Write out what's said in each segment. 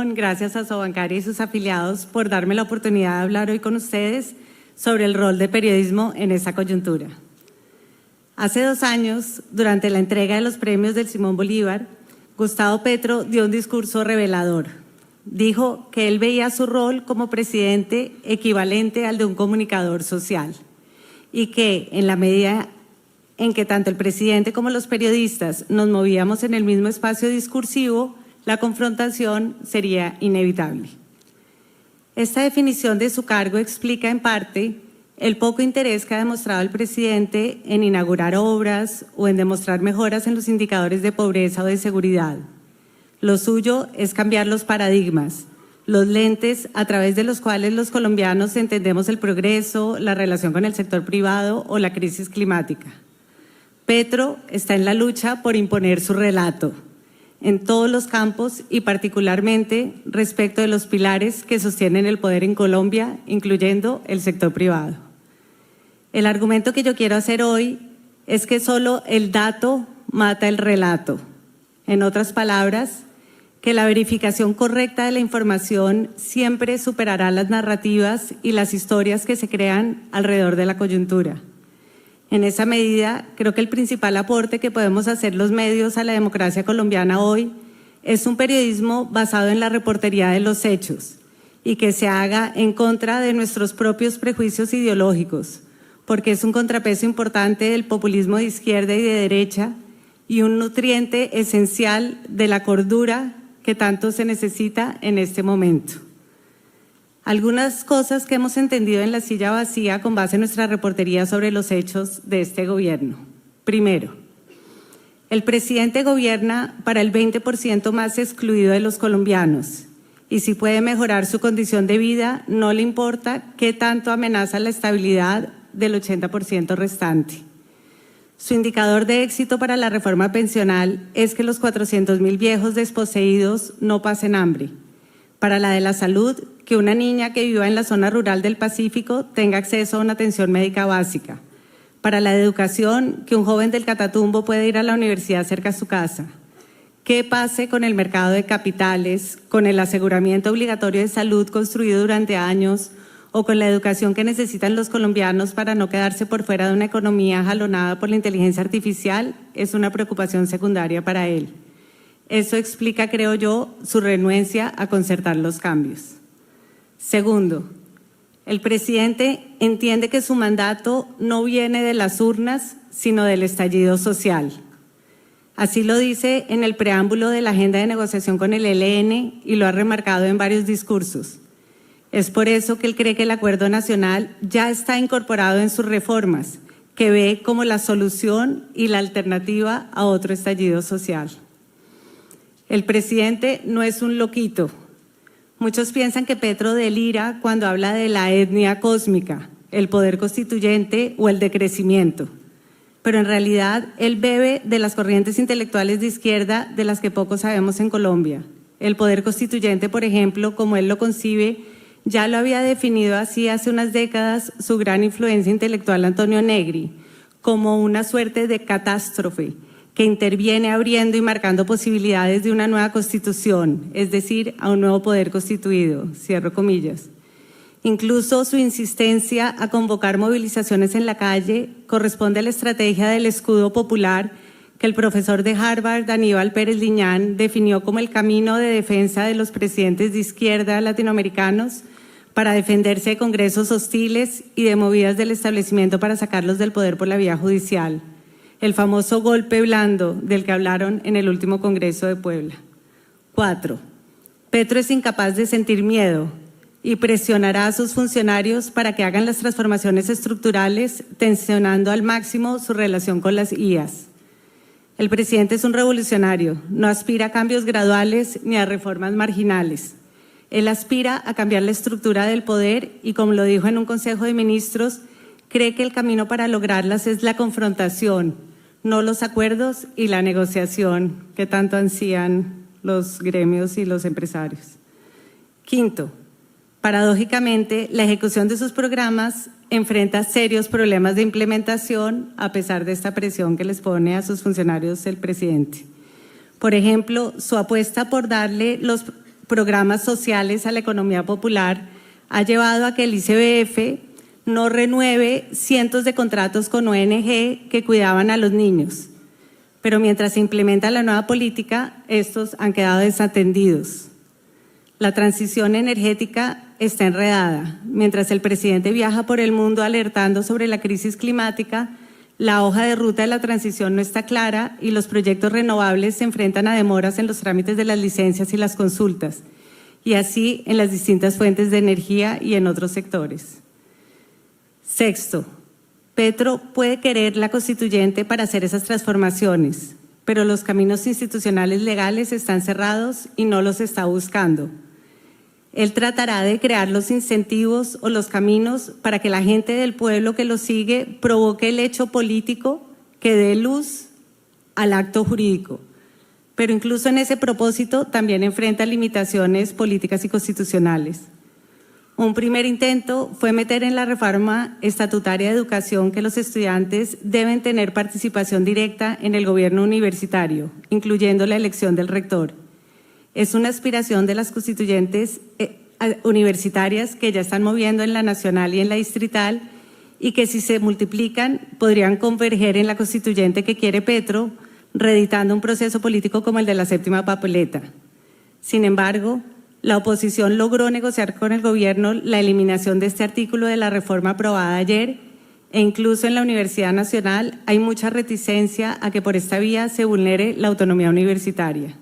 invitación, gracias a Sobancaria y sus afiliados por darme la oportunidad de hablar hoy con ustedes sobre el rol de periodismo en esta coyuntura. Hace 2 años, durante la entrega de los premios del Simón Bolívar, Gustavo Petro dio un discurso revelador. Dijo que él veía su rol como presidente equivalente al de un comunicador social y que en la medida en que tanto el presidente como los periodistas nos movíamos en el mismo espacio discursivo, la confrontación sería inevitable. Esta definición de su cargo explica en parte el poco interés que ha demostrado el presidente en inaugurar obras o en demostrar mejoras en los indicadores de pobreza o de seguridad. Lo suyo es cambiar los paradigmas, los lentes a través de los cuales los colombianos entendemos el progreso, la relación con el sector privado o la crisis climática. Petro está en la lucha por imponer su relato en todos los campos y particularmente respecto de los pilares que sostienen el poder en Colombia, incluyendo el sector privado. El argumento que yo quiero hacer hoy es que solo el dato mata el relato. En otras palabras, que la verificación correcta de la información siempre superará las narrativas y las historias que se crean alrededor de la coyuntura. En esa medida, creo que el principal aporte que podemos hacer los medios a la democracia colombiana hoy es un periodismo basado en la reportería de los hechos y que se haga en contra de nuestros propios prejuicios ideológicos, porque es un contrapeso importante del populismo de izquierda y de derecha y un nutriente esencial de la cordura que tanto se necesita en este momento. Algunas cosas que hemos entendido en la silla vacía con base en nuestra reportería sobre los hechos de este gobierno. Primero, el presidente gobierna para el 20% más excluido de los colombianos y si puede mejorar su condición de vida, no le importa qué tanto amenaza la estabilidad del 80% restante. Su indicador de éxito para la reforma pensional es que los 400.000 viejos desposeídos no pasen hambre. Para la de la salud, que una niña que viva en la zona rural del Pacífico tenga acceso a una atención médica básica. Para la de educación, que un joven del Catatumbo pueda ir a la universidad cerca de su casa. ¿Qué pase con el mercado de capitales, con el aseguramiento obligatorio de salud construido durante años o con la educación que necesitan los colombianos para no quedarse por fuera de una economía jalonada por la inteligencia artificial? Es una preocupación secundaria para él. Eso explica, creo yo, su renuencia a concertar los cambios. Segundo, el presidente entiende que su mandato no viene de las urnas, sino del estallido social. Así lo dice en el preámbulo de la agenda de negociación con el ELN y lo ha remarcado en varios discursos. Es por eso que él cree que el acuerdo nacional ya está incorporado en sus reformas, que ve como la solución y la alternativa a otro estallido social. El presidente no es un loquito. Muchos piensan que Petro delira cuando habla de la etnia cósmica, el poder constituyente o el decrecimiento. Pero en realidad él bebe de las corrientes intelectuales de izquierda de las que poco sabemos en Colombia. El poder constituyente, por ejemplo, como él lo concibe, ya lo había definido así hace unas décadas su gran influencia intelectual Antonio Negri, como una suerte de catástrofe que interviene abriendo y marcando posibilidades de una nueva constitución, es decir, a un nuevo poder constituido, cierro comillas. Incluso su insistencia a convocar movilizaciones en la calle corresponde a la estrategia del escudo popular que el profesor de Harvard, Aníbal Pérez Liñán, definió como el camino de defensa de los presidentes de izquierda latinoamericanos para defenderse de congresos hostiles y de movidas del establecimiento para sacarlos del poder por la vía judicial. El famoso golpe blando del que hablaron en el último Congreso de Puebla. 4. Petro es incapaz de sentir miedo y presionará a sus funcionarios para que hagan las transformaciones estructurales, tensionando al máximo su relación con las IAS. El presidente es un revolucionario, no aspira a cambios graduales ni a reformas marginales. Él aspira a cambiar la estructura del poder y, como lo dijo en un Consejo de Ministros, cree que el camino para lograrlas es la confrontación, no los acuerdos y la negociación que tanto ansían los gremios y los empresarios. 5. Paradójicamente, la ejecución de sus programas enfrenta serios problemas de implementación a pesar de esta presión que les pone a sus funcionarios el presidente. Por ejemplo, su apuesta por darle los programas sociales a la economía popular ha llevado a que el ICBF no renueve cientos de contratos con ONG que cuidaban a los niños. Pero mientras se implementa la nueva política, estos han quedado desatendidos. La transición energética está enredada. Mientras el presidente viaja por el mundo alertando sobre la crisis climática, la hoja de ruta de la transición no está clara y los proyectos renovables se enfrentan a demoras en los trámites de las licencias y las consultas, y así en las distintas fuentes de energía y en otros sectores. Sexto, Petro puede querer la constituyente para hacer esas transformaciones, pero los caminos institucionales legales están cerrados y no los está buscando. Él tratará de crear los incentivos o los caminos para que la gente del pueblo que lo sigue provoque el hecho político que dé luz al acto jurídico. Pero incluso en ese propósito también enfrenta limitaciones políticas y constitucionales. Un primer intento fue meter en la reforma estatutaria de educación que los estudiantes deben tener participación directa en el gobierno universitario, incluyendo la elección del rector. Es una aspiración de las constituyentes universitarias que ya están moviendo en la nacional y en la distrital y que si se multiplican podrían converger en la constituyente que quiere Petro, reeditando un proceso político como el de la séptima papeleta. Sin embargo, la oposición logró negociar con el gobierno la eliminación de este artículo de la reforma aprobada ayer e incluso en la Universidad Nacional hay mucha reticencia a que por esta vía se vulnere la autonomía universitaria.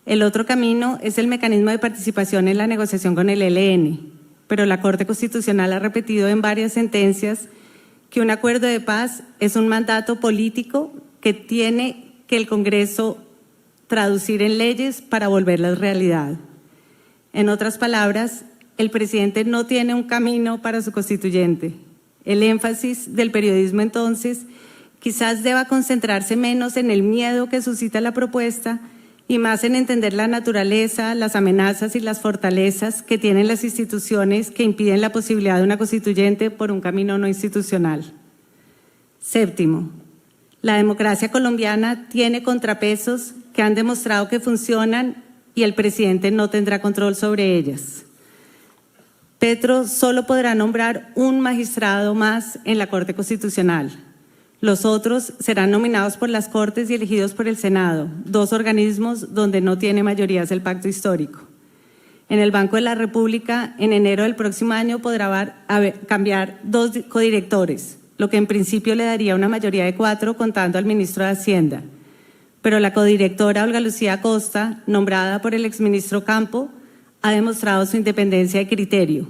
El otro camino es el mecanismo de participación en la negociación con el ELN, pero la Corte Constitucional ha repetido en varias sentencias que un acuerdo de paz es un mandato político que tiene que el Congreso traducir en leyes para volverlas realidad. En otras palabras, el presidente no tiene un camino para su constituyente. El énfasis del periodismo entonces quizás deba concentrarse menos en el miedo que suscita la propuesta y más en entender la naturaleza, las amenazas y las fortalezas que tienen las instituciones que impiden la posibilidad de una constituyente por un camino no institucional. Séptimo, la democracia colombiana tiene contrapesos que han demostrado que funcionan y el presidente no tendrá control sobre ellas. Petro solo podrá nombrar un magistrado más en la Corte Constitucional. Los otros serán nominados por las Cortes y elegidos por el Senado, dos organismos donde no tiene mayorías el pacto histórico. En el Banco de la República, en enero del próximo año podrá cambiar 2 codirectores, lo que en principio le daría una mayoría de 4 contando al ministro de Hacienda. Pero la codirectora Olga Lucía Acosta, nombrada por el exministro Campo, ha demostrado su independencia de criterio.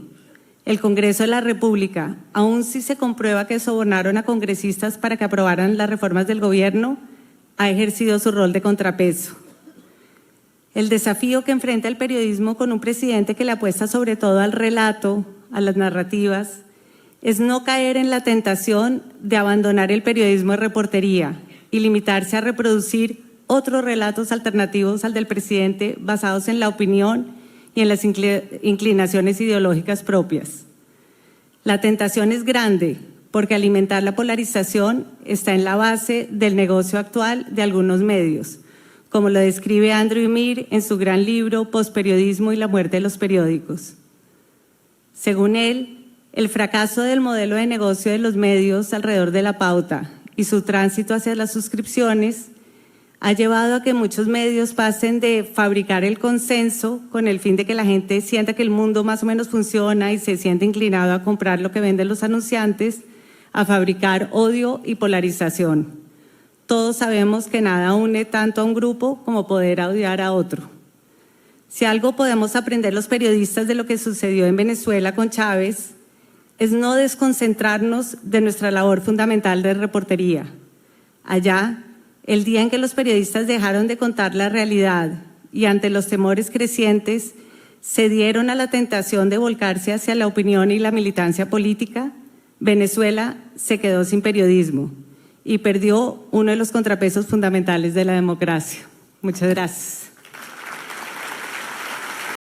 El Congreso de la República, aun si se comprueba que sobornaron a congresistas para que aprobaran las reformas del gobierno, ha ejercido su rol de contrapeso. El desafío que enfrenta el periodismo con un presidente que le apuesta sobre todo al relato, a las narrativas, es no caer en la tentación de abandonar el periodismo de reportería y limitarse a reproducir otros relatos alternativos al del presidente basados en la opinión y en las inclinaciones ideológicas propias. La tentación es grande porque alimentar la polarización está en la base del negocio actual de algunos medios, como lo describe Andrew Mir en su gran libro Postperiodismo y la muerte de los periódicos. Según él, el fracaso del modelo de negocio de los medios alrededor de la pauta y su tránsito hacia las suscripciones ha llevado a que muchos medios pasen de fabricar el consenso con el fin de que la gente sienta que el mundo más o menos funciona y se siente inclinado a comprar lo que venden los anunciantes, a fabricar odio y polarización. Todos sabemos que nada une tanto a un grupo como poder odiar a otro. Si algo podemos aprender los periodistas de lo que sucedió en Venezuela con Chávez, es no desconcentrarnos de nuestra labor fundamental de reportería. Allá, el día en que los periodistas dejaron de contar la realidad y ante los temores crecientes se dieron a la tentación de volcarse hacia la opinión y la militancia política, Venezuela se quedó sin periodismo y perdió uno de los contrapesos fundamentales de la democracia. Muchas gracias.